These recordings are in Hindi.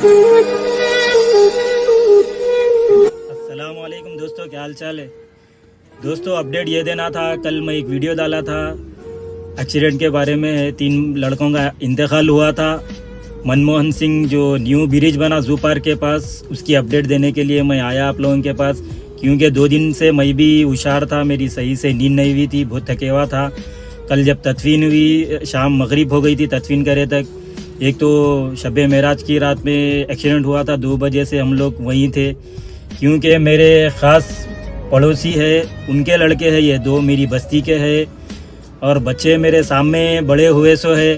अस्सलाम वालेकुम दोस्तों, क्या हाल चाल है। दोस्तों अपडेट ये देना था, कल मैं एक वीडियो डाला था एक्सीडेंट के बारे में है। 3 लड़कों का इंतकाल हुआ था। मनमोहन सिंह जो न्यू ब्रिज बना जू पार्क के पास, उसकी अपडेट देने के लिए मैं आया आप लोगों के पास, क्योंकि 2 दिन से मैं भी हुशार था, मेरी सही से नींद नहीं हुई थी, बहुत थके हुआ था। कल जब तदफीन हुई, शाम मगरिब हो गई थी तदफीन करे तक। एक तो शब मेराज की रात में एक्सीडेंट हुआ था, 2 बजे से हम लोग वहीं थे, क्योंकि मेरे ख़ास पड़ोसी है, उनके लड़के हैं ये 2, मेरी बस्ती के हैं, और बच्चे मेरे सामने बड़े हुए सो है।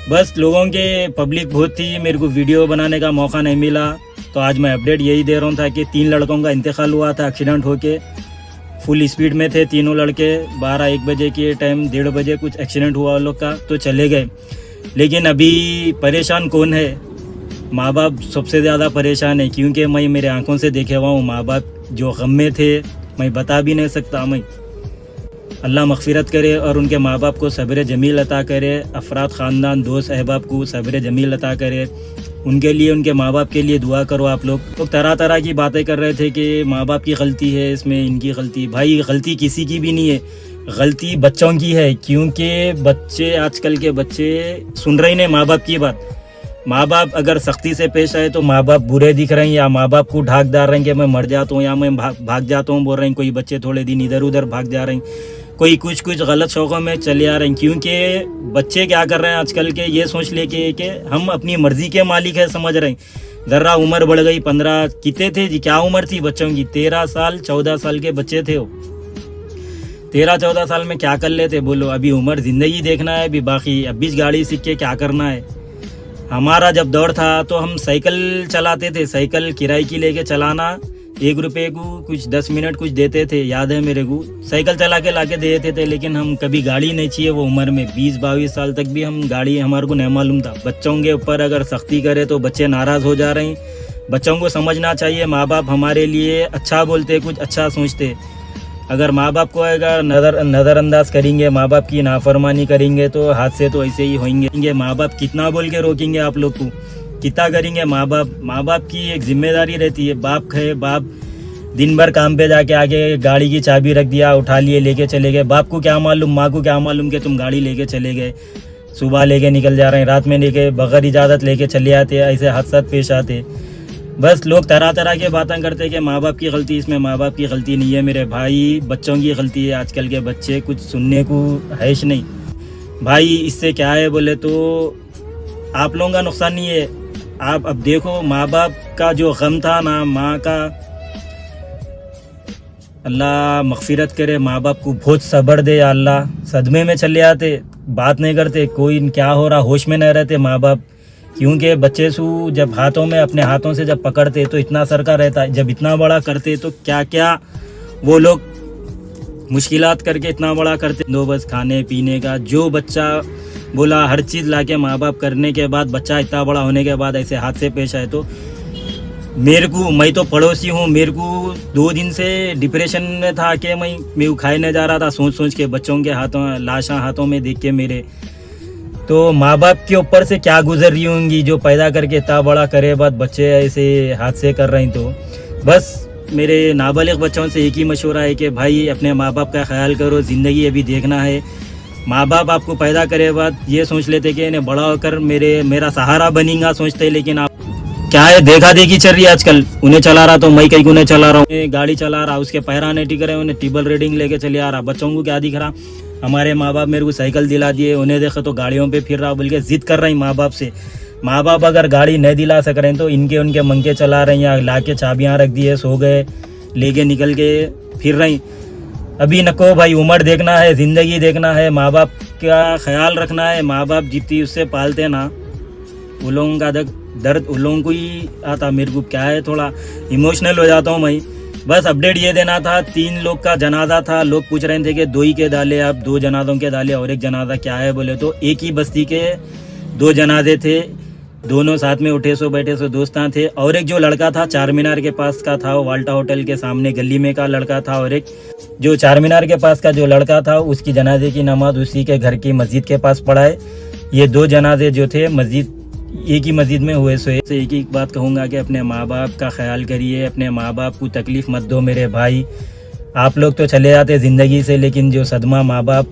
बस लोगों के पब्लिक बहुत थी, मेरे को वीडियो बनाने का मौका नहीं मिला, तो आज मैं अपडेट यही दे रहा हूँ था कि 3 लड़कों का इंतकाल हुआ था एक्सीडेंट होके। फुल स्पीड में थे तीनों लड़के, 12-1 बजे के टाइम, 1:30 बजे कुछ एक्सीडेंट हुआ उन लोग का, तो चले गए। लेकिन अभी परेशान कौन है? माँ बाप सबसे ज़्यादा परेशान है, क्योंकि मैं मेरे आंखों से देखे हुआ हूँ माँ बाप जो गम में थे, मैं बता भी नहीं सकता। मैं अल्लाह मग़फ़िरत करे और उनके माँ बाप को सब्र जमील अता करे, अफराद ख़ानदान दोस्त अहबाब को सब्र जमील अता करे। उनके लिए, उनके माँ बाप के लिए दुआ करो आप लोग। तरह तरह की बातें कर रहे थे कि माँ बाप की गलती है इसमें, इनकी गलती। भाई गलती किसी की भी नहीं है, गलती बच्चों की है, क्योंकि बच्चे, आजकल के बच्चे सुन रहे नहीं माँ बाप की बात। माँ बाप अगर सख्ती से पेश आए तो माँ बाप बुरे दिख रहे हैं, या माँ बाप को ढाक डाल रहे हैं कि मैं मर जाता हूँ या मैं भाग जाता हूँ बोल रहे हैं। कोई बच्चे थोड़े दिन इधर उधर भाग जा रहे हैं, कोई कुछ गलत शौक़ों में चले आ रहे हैं। क्योंकि बच्चे क्या कर रहे हैं आजकल के, ये सोच ले कि हम अपनी मर्ज़ी के मालिक है समझ रहे हैं। ज़रा उम्र बढ़ गई, 15 कितने थे जी, क्या उम्र थी बच्चों की? 13 साल 14 साल के बच्चे थे वो। 13-14 साल में क्या कर लेते बोलो? अभी उम्र ज़िंदगी देखना है, अभी बाकी 20 गाड़ी सीख के क्या करना है। हमारा जब दौर था तो हम साइकिल चलाते थे, साइकिल किराए की लेके चलाना, 1 रुपये को कुछ 10 मिनट कुछ देते थे, याद है मेरे को। साइकिल चला के ला के देते थे, लेकिन हम कभी गाड़ी नहीं चाहिए वो उम्र में। 20-22 साल तक भी हम गाड़ी, हमारे को नहीं मालूम था। बच्चों के ऊपर अगर सख्ती करे तो बच्चे नाराज़ हो जा रहे हैं। बच्चों को समझना चाहिए माँ बाप हमारे लिए अच्छा बोलते, कुछ अच्छा सोचते। अगर माँ बाप को अगर नज़रअंदाज करेंगे, माँ बाप की नाफरमानी करेंगे, तो हादसे तो ऐसे ही होंगे। माँ बाप कितना बोल के रोकेंगे आप लोग को, कितना करेंगे माँ बाप की एक जिम्मेदारी रहती है। बाप है, बाप दिन भर काम पे जाके आके गाड़ी की चाबी रख दिया, उठा लिए, लेके चले गए। बाप को क्या मालूम, माँ को क्या मालूम कि तुम गाड़ी लेके चले गए, सुबह लेके निकल जा रहे हैं, रात में लेके बगैर इजाज़त लेके चले आते, ऐसे हादसा पेश आते। बस लोग तरह तरह के बातें करते हैं कि माँ बाप की गलती, इसमें माँ बाप की गलती नहीं है मेरे भाई, बच्चों की गलती है। आजकल के बच्चे कुछ सुनने को हैश नहीं भाई। इससे क्या है बोले तो आप लोगों का नुकसान नहीं है। आप अब देखो, माँ बाप का जो गम था ना, माँ का, अल्लाह मग़फ़िरत करे, माँ बाप को बहुत सब्र दे। अल्लाह सदमे में चले आते, बात नहीं करते, कोई क्या हो रहा होश में नहीं रहते माँ बाप। क्योंकि बच्चे सु जब हाथों में, अपने हाथों से जब पकड़ते तो इतना सर का रहता है, जब इतना बड़ा करते तो क्या क्या वो लोग मुश्किलात करके इतना बड़ा करते। बंदोबस्त खाने पीने का, जो बच्चा बोला हर चीज़ लाके माँ बाप करने के बाद, बच्चा इतना बड़ा होने के बाद ऐसे हाथ से पेश आए तो मेरे को, मैं तो पड़ोसी हूँ, मेरे को 2 दिन से डिप्रेशन में था कि मैं खाए नहीं जा रहा था, सोच के बच्चों के हाथों, लाशा हाथों में देख के मेरे। तो माँ बाप के ऊपर से क्या गुजर रही होंगी, जो पैदा करके इतना बड़ा करे बाद बच्चे ऐसे हादसे कर रहे हैं। तो बस मेरे नाबालिग बच्चों से एक ही मशवरा है कि भाई अपने माँ बाप का ख्याल करो, ज़िंदगी अभी देखना है। माँ बाप आपको पैदा करे बाद ये सोच लेते कि इन्हें बड़ा होकर मेरा सहारा बनेगा सोचते, लेकिन आप क्या है, देखा देखी चल रही है आजकल। उन्हें चला रहा तो मैं कहीं को नहीं चला रहा हूँ, गाड़ी चला रहा, उसके पैरा नहीं टिक रहे, उन्हें टेबल रीडिंग लेके चले आ रहा। बच्चों को क्या दिख रहा, हमारे माँ बाप मेरे को साइकिल दिला दिए, उन्हें देखा तो गाड़ियों पे फिर रहा, बोल के जिद कर रही माँ बाप से। माँ बाप अगर गाड़ी नहीं दिला सक रहे हैं तो इनके उनके मंगे चला रहे हैं, या ला के चाबियाँ रख दिए, सो गए, लेके निकल के फिर रही। अभी नको भाई, उम्र देखना है, ज़िंदगी देखना है, माँ बाप का ख्याल रखना है। माँ बाप जितनी उससे पालते ना, उन लोगों का दर्द उन लोगों को ही आता। मेरे को क्या है, थोड़ा इमोशनल हो जाता हूँ मैं। बस अपडेट ये देना था, 3 लोग का जनाजा था। लोग पूछ रहे थे कि 2 ही के डाले, आप 2 जनाजों के डाले और एक जनाजा क्या है बोले तो एक ही बस्ती के 2 जनाजे थे, दोनों साथ में उठे सो बैठे सो दोस्तां थे। और एक जो लड़का था चार मीनार के पास का था, वो वाल्टा होटल के सामने गली में का लड़का था। और एक जो चार मीनार के पास का जो लड़का था, उसकी जनाजे की नमाज उसी के घर की मस्जिद के पास पढ़ाए। ये 2 जनाजे जो थे मस्जिद एक ही मस्जिद में हुए सोए। तो एक ही बात कहूँगा कि अपने माँ बाप का ख्याल करिए, अपने माँ बाप को तकलीफ़ मत दो मेरे भाई। आप लोग तो चले जाते ज़िंदगी से, लेकिन जो सदमा माँ बाप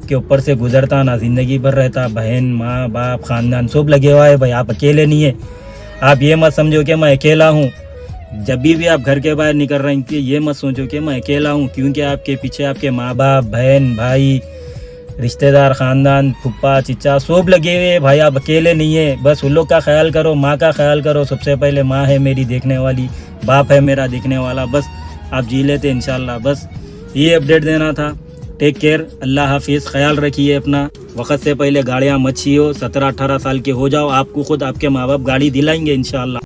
के ऊपर से गुजरता ना, ज़िंदगी भर रहता। बहन, माँ बाप, ख़ानदान सब लगे हुआ है भाई, आप अकेले नहीं है। आप ये मत समझो कि मैं अकेला हूँ। जब भी आप घर के बाहर निकल रहे हैं ये मत सोचो कि मैं अकेला हूँ, क्योंकि आपके पीछे आपके माँ बाप, बहन, भाई, रिश्तेदार, ख़ानदान, फुप्पा, चिच्चा सब लगे हुए भाई। आप अकेले नहीं है। बस उन लोग का ख्याल करो, माँ का ख्याल करो। सबसे पहले माँ है मेरी देखने वाली, बाप है मेरा देखने वाला। बस आप जी लेते इंशाल्लाह। बस ये अपडेट देना था। टेक केयर, अल्लाह हाफिज़। ख्याल रखिए अपना। वक्त से पहले गाड़ियाँ मत छीयो। 17-18 साल के हो जाओ, आपको खुद आपके माँ बाप गाड़ी दिलाएंगे इंशाल्लाह।